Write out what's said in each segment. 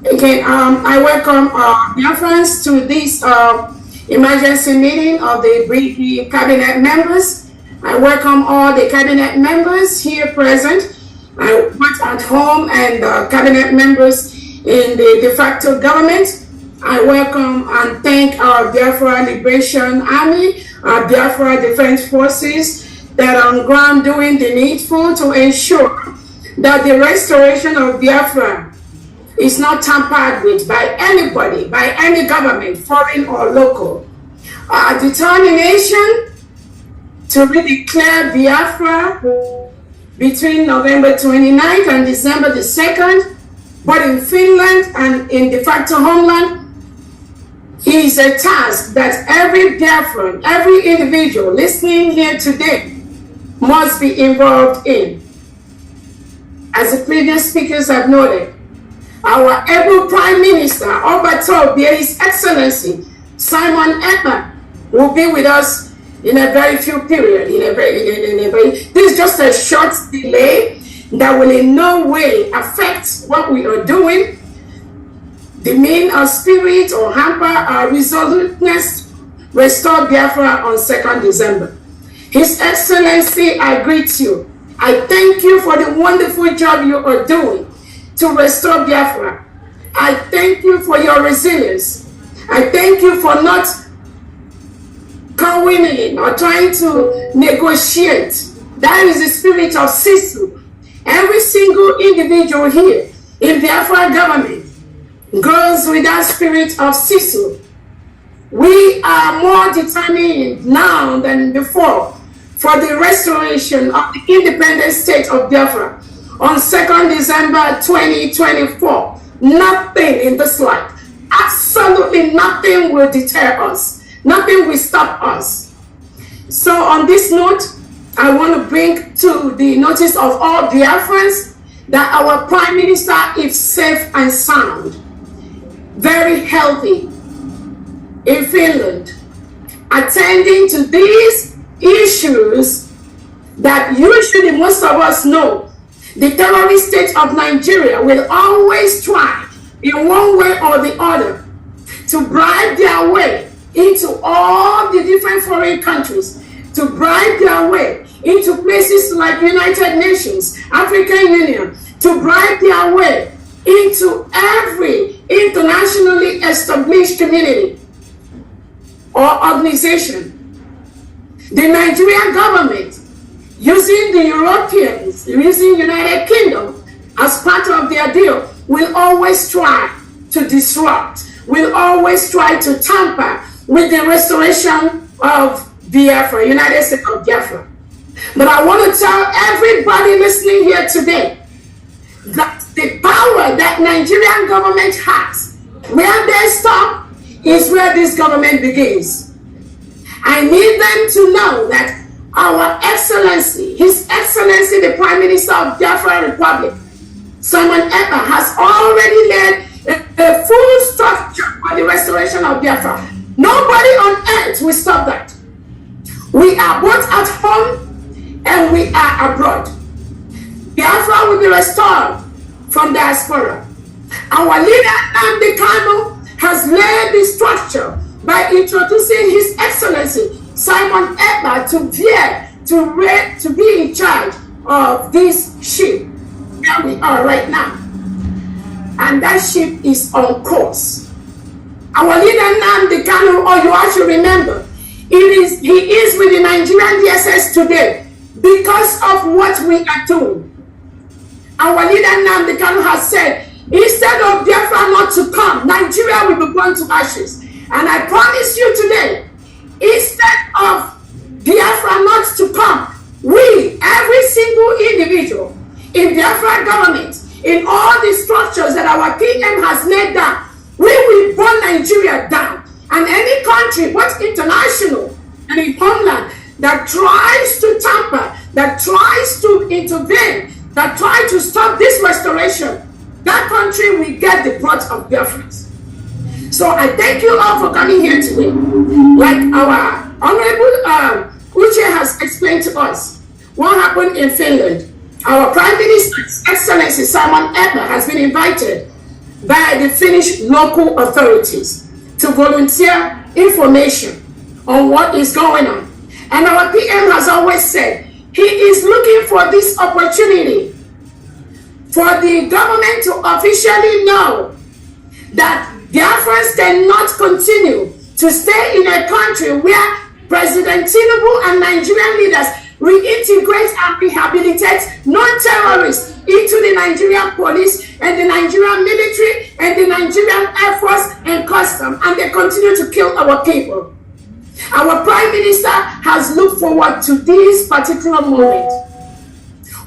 Again, I welcome Biafrans to this emergency meeting of the cabinet members. I welcome all the cabinet members here present. I work at home and cabinet members in the de facto government. I welcome and thank our Biafra Liberation Army, our Biafra Defense Forces that are on ground doing the needful to ensure that the restoration of Biafra is not tampered with by anybody, by any government, foreign or local. Our determination to redeclare Biafra between November 29th and December the 2nd, but in Finland and in de facto homeland, is a task that every Biafran, every individual listening here today must be involved in. As the previous speakers have noted, our able Prime Minister, Obato, His Excellency Simon Ekpa, will be with us in a very few period. This is just a short delay that will in no way affect what we are doing, demean our spirit or hamper our resoluteness. Restore Biafra on 2nd December. His Excellency, I greet you. I thank you for the wonderful job you are doing to restore Biafra. I thank you for your resilience. I thank you for not going in or trying to negotiate. That is the spirit of Sisu. Every single individual here in Biafra government goes with that spirit of Sisu. We are more determined now than before for the restoration of the independent state of Biafra on 2nd December 2024. Nothing in this life, absolutely nothing will deter us. Nothing will stop us. So on this note, I want to bring to the notice of all Biafrans that our Prime Minister is safe and sound, very healthy in Finland, attending to these issues that usually most of us know. The terrorist state of Nigeria will always try, in one way or the other, to bribe their way into all the different foreign countries, to bribe their way into places like United Nations, African Union, to bribe their way into every internationally established community or organization. The Nigerian government, using the Europeans, using United Kingdom as part of their deal, will always try to disrupt, will always try to tamper with the restoration of Biafra, United States of Biafra. But I want to tell everybody listening here today that the power that Nigerian government has, where they stop is where this government begins. I need them to know that our Excellency, His Excellency, the Prime Minister of Biafra Republic, Simon Ekpa, has already led a full structure for the restoration of Biafra. Nobody on earth will stop that. We are both at home and we are abroad. Biafra will be restored from diaspora. Our leader, Nnamdi Kanu, has laid the structure by introducing His Excellency Simon Ekpa to be in charge of this ship that we are right now. And that ship is on course. Our leader Nnamdi Kanu, or you all should remember, he is with the Nigerian DSS today because of what we are doing. Our leader Nnamdi Kanu has said, instead of Biafra not to come, Nigeria will be burned to ashes. And I promise you today, instead of Biafra not to come, we, every single individual in Biafra government, in all the structures that our PM has laid down, we will burn Nigeria down. And any country, both international and in homeland, that tries to tamper, that tries to intervene, that tries to stop this restoration, that country will get the brunt of Biafrans. So I thank you all for coming here today. Like our Honorable Uche has explained to us what happened in Finland. Our Prime Minister, Excellency Simon Ekpa, has been invited by the Finnish local authorities to volunteer information on what is going on. And our PM has always said he is looking for this opportunity for the government to officially know that Biafrans cannot continue to stay in a country where President Tinubu and Nigerian leaders reintegrate and rehabilitate non-terrorists into the Nigerian police and the Nigerian military and the Nigerian Air Force and custom, and they continue to kill our people. Our Prime Minister has looked forward to this particular moment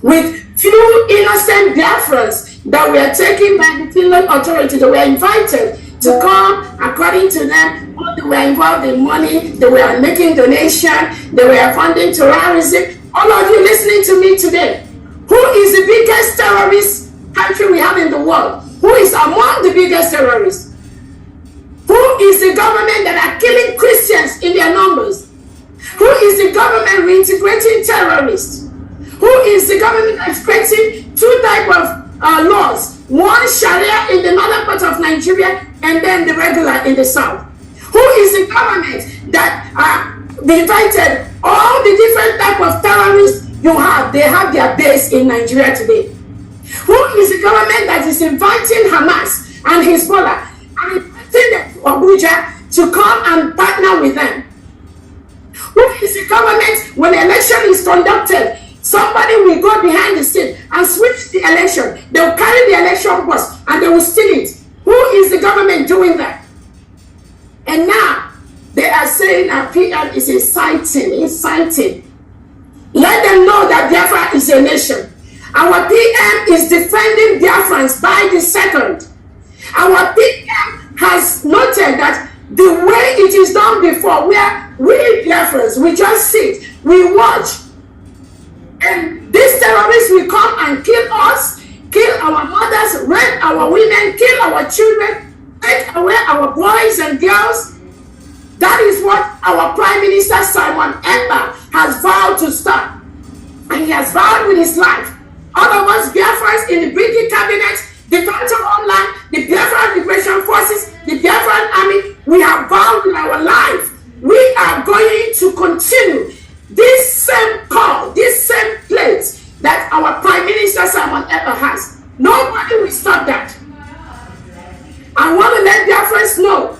with few innocent Biafrans that were taken by the Finland authority. They were invited to come, according to them, they were involved in money, they were making donations, they were funding terrorism. All of you listening to me today, who is the biggest terrorist country we have in the world? Who is among the biggest terrorists? Who is the government that are killing Christians in their numbers? Who is the government reintegrating terrorists? Who is the government that's creating two types of laws? One Sharia in the northern part of Nigeria and then the regular in the south. Who is the government that invited all the different types of terrorists you have? They have their base in Nigeria today. Who is the government that is inviting Hamas and Hezbollah and inviting them to Abuja to come and partner with them? Who is the government when election is conducted? Somebody will go behind the scene and switch the election. They will carry the election bus and they will steal it. Who is the government doing that? And now they are saying our PM is inciting. Let them know that Biafra is a nation. Our PM is defending Biafrans by the second. Our PM has noted that the way it is done before, where we Biafrans, we just sit, we watch, and these terrorists will come and kill us, kill our mothers, rape our women, kill our children, take away our boys and girls. That is what our Prime Minister Simon Ekpa has vowed to stop. And he has vowed with his life. All of us Biafrans in the British cabinet, the Council Online, the Biafran Liberation Forces, the Biafran Army, we have vowed with our life. We are going to continue this same call, this same place that our Prime Minister Simon Ekpa has. Nobody will stop that. I want to let Biafrans know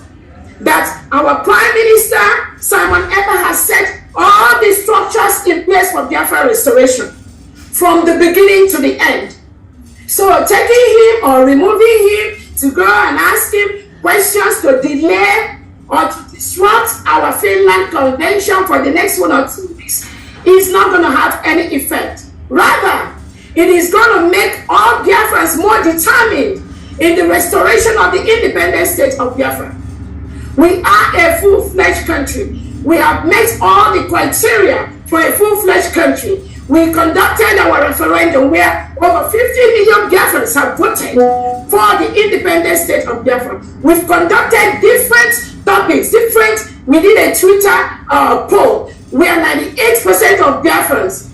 that our Prime Minister Simon Ekpa has set all the structures in place for Biafra restoration from the beginning to the end. So taking him or removing him to go and ask him questions to delay or to disrupt our Finland Convention for the next 1 or 2 weeks is not going to have any effect. Rather, it is going to make all Biafrans more determined in the restoration of the independent state of Biafra. We are a full-fledged country. We have met all the criteria for a full-fledged country. We conducted our referendum where over 50 million Biafrans have voted for the independent state of Biafra. We've conducted different topics, we did a Twitter poll where 98% of Biafrans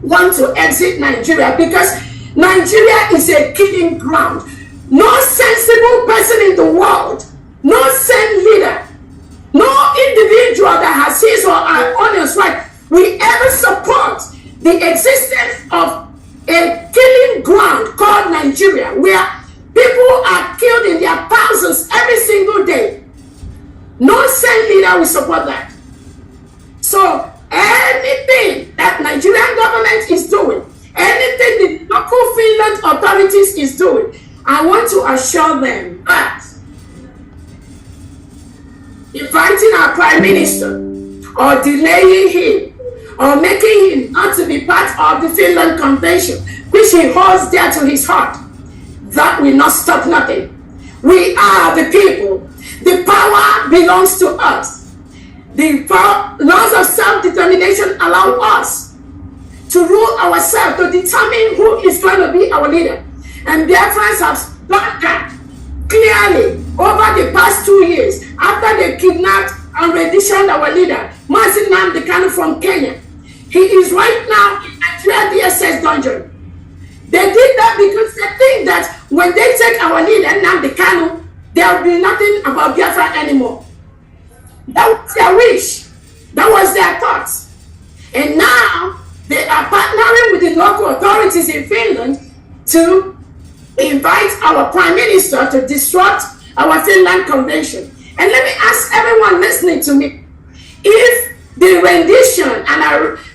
want to exit Nigeria because Nigeria is a killing ground. No sensible person in the world, no sane leader, no individual that has his or her honest right will ever support the existence of a killing ground called Nigeria, where people are killed in their thousands every single day. No sane leader will support that. So anything that Nigerian government is doing, anything the local Finland authorities is doing, I want to assure them that inviting our Prime Minister or delaying him or making him not to be part of the Finland Convention, which he holds dear to his heart, that will not stop nothing. We are the people. The power belongs to us. The laws of self-determination allow us to rule ourselves, to determine who is going to be our leader. And Biafrans have done that clearly over the past 2 years after they kidnapped and renditioned our leader, Mazi Nnamdi Kanu from Kenya. He is right now in Nigeria DSS dungeon. They did that because they think that when they take our leader, Nnamdi Kanu, there will be nothing about Biafra anymore. That was their wish. That was their thoughts. And now they are partnering with the local authorities in Finland to invite our Prime Minister to disrupt our Finland Convention. And let me ask everyone listening to me, if the rendition of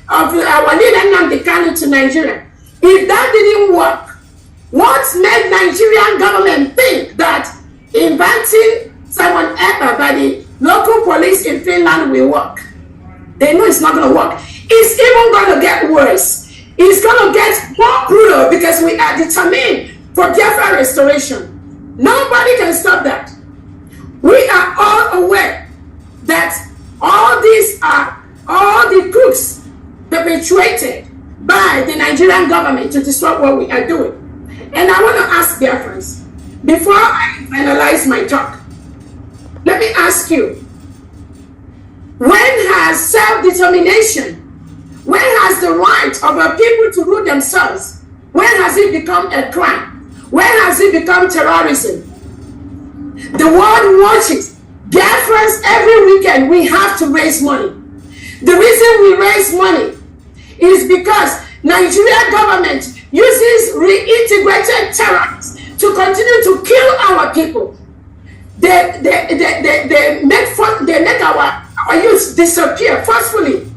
our leader Nnamdi Kanu to Nigeria, if that didn't work, what made Nigerian government think that inviting Simon Ekpa by the local police in Finland will work? They know it's not going to work. It's even going to get worse. It's going to get more brutal because we are determined for Biafra restoration. Nobody can stop that. We are all aware that all these are all the crooks perpetuated by the Nigerian government to disrupt what we are doing. And I want to ask Biafrans, before I finalize my talk, let me ask you, when has self-determination, when has the right of a people to rule themselves, when has it become a crime? When has it become terrorism? The world watches. Biafrans, every weekend we have to raise money. The reason we raise money is because Nigerian government uses reintegrated terrorists to continue to kill our people. They make our youth disappear forcefully.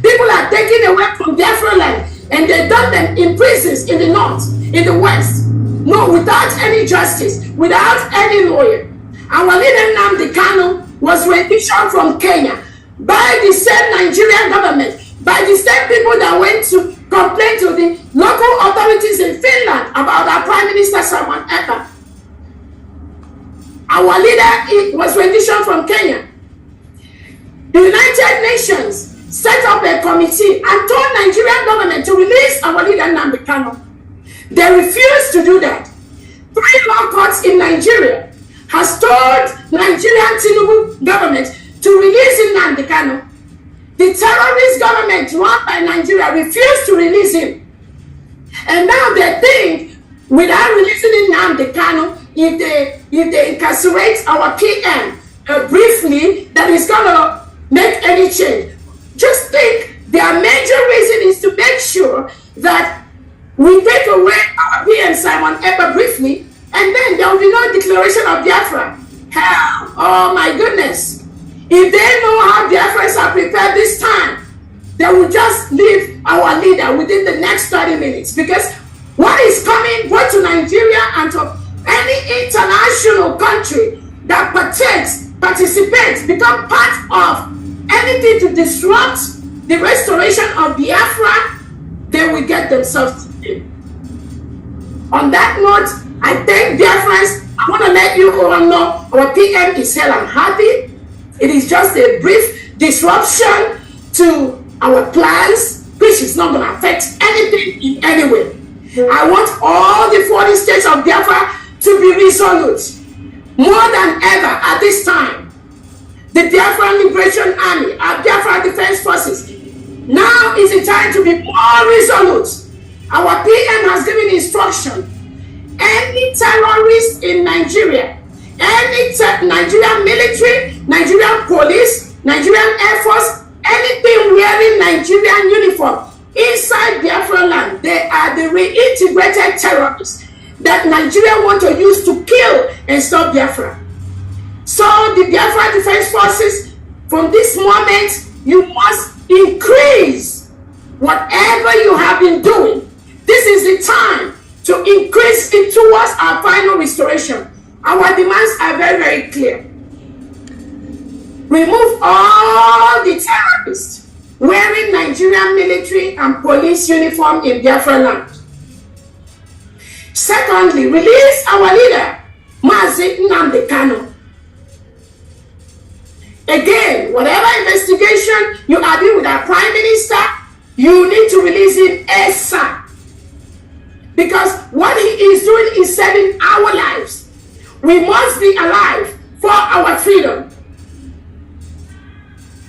People are taken away from Biafra land and they dump them in prisons in the north, in the west. No, without any justice, without any lawyer. Our leader Nnamdi Kanu was renditioned from Kenya by the same Nigerian government, by the same people that went to complain to the local authorities in Finland about our Prime Minister Simon Ekpa. Our leader was renditioned from Kenya. The United Nations set up a committee and told Nigerian government to release our leader Nnamdi Kanu. They refused to do that. 3 law courts in Nigeria has told Nigerian Tinubu government to release Nnamdi Kanu. The terrorist government run by Nigeria refused to release him. And now they think without releasing Nnamdi Kanu, if they incarcerate our PM briefly, that is going to make any change. Just think their major reason is to make sure that we take away our PM Simon Ekpa briefly, and then there will be no declaration of Biafra. Hell, oh my goodness. If they know how Biafrans are prepared this time, they will just leave our leader within the next 30 minutes. Because what is coming both to Nigeria and to any international country that participates, become part of anything to disrupt the restoration of Biafra, they will get themselves in. On that note, I thank Biafrans. I want to let you all know our PM is hell and happy. It is just a brief disruption to our plans, which is not going to affect anything in any way. I want all the 40 states of Biafra to be resolute. More than ever at this time, the Biafra Liberation Army, our Biafra Defense Forces, now is the time to be more resolute. Our PM has given instruction. Any terrorist in Nigeria, any Nigerian military, Nigerian police, Nigerian Air Force, anything wearing Nigerian uniform inside Biafra land, they are the reintegrated terrorists that Nigeria want to use to kill and stop Biafra. So the Biafra Defense Forces, from this moment, you must increase whatever you have been doing. This is the time to increase it towards our final restoration. Our demands are very, very clear. Remove all the terrorists wearing Nigerian military and police uniform in Biafra land. Secondly, release our leader, Mazi Nnamdi Kanu. Again, whatever investigation you are doing with our Prime Minister, you need to release him ASAP. Because what he is doing is saving our lives. We must be alive for our freedom.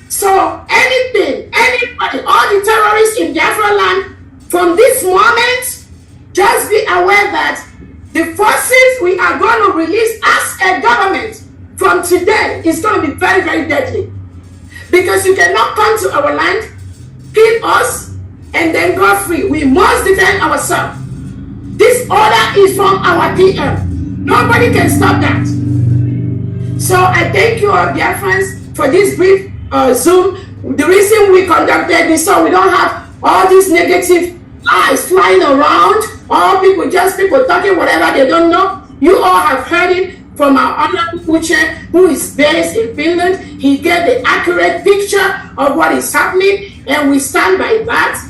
So anything, anybody, all the terrorists in Biafra land, from this moment, just be aware that the forces we are going to release as a government from today, it's going to be very, very deadly. Because you cannot come to our land, kill us, and then go free. We must defend ourselves. This order is from our PM. Nobody can stop that. So I thank you all, dear friends, for this brief Zoom. The reason we conducted this, so we don't have all these negative lies flying around, all people talking whatever they don't know. You all have heard it from our honorable Kuche, who is based in Finland. He gave the accurate picture of what is happening, and we stand by that.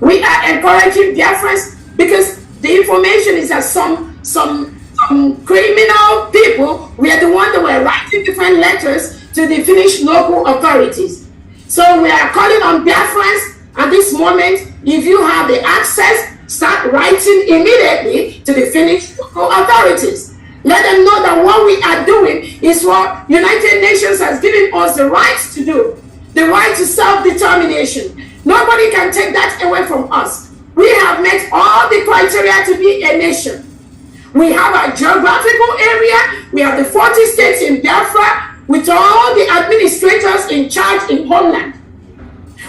We are encouraging Biafrans, because the information is that some criminal people were the ones that were writing different letters to the Finnish local authorities. So we are calling on Biafrans at this moment, if you have the access, start writing immediately to the Finnish local authorities. Let them know that what we are doing is what United Nations has given us the right to do, the right to self-determination. Nobody can take that away from us. We have met all the criteria to be a nation. We have a geographical area. We have the 40 states in Biafra with all the administrators in charge in homeland.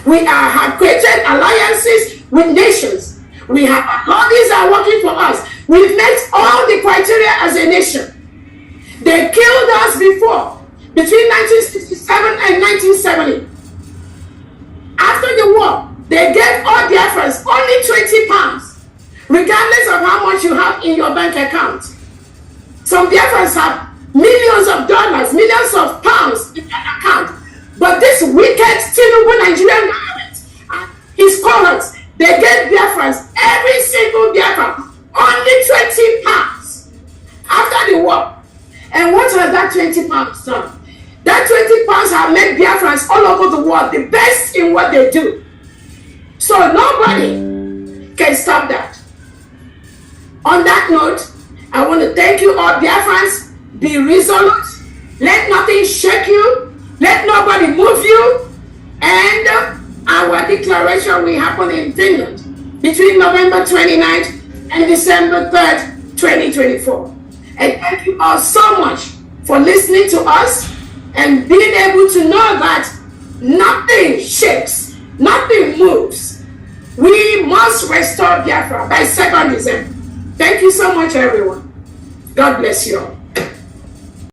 We have created alliances with nations. We have all these are working for us. We've met all the criteria as a nation. They killed us before, between 1967 and 1970. After the war, they gave all Biafrans only 20 pounds, regardless of how much you have in your bank account. Some Biafrans have millions of dollars, millions of pounds in their account. But this wicked Tinubu Nigerian government and his cohorts, they gave Biafrans, every single Biafran, only 20 pounds after the war. And what has that 20 pounds done? That 20 pounds have made Biafrans all over the world the best in what they do. So nobody can stop that. On that note, I want to thank you all, Biafrans. Be resolute. Let nothing shake you. Let nobody move you. And our declaration will happen in Finland between November 29th and December 3rd, 2024. And thank you all so much for listening to us and being able to know that nothing shakes, nothing moves. We must restore Biafra by 2nd December. Thank you so much, everyone. God bless you all.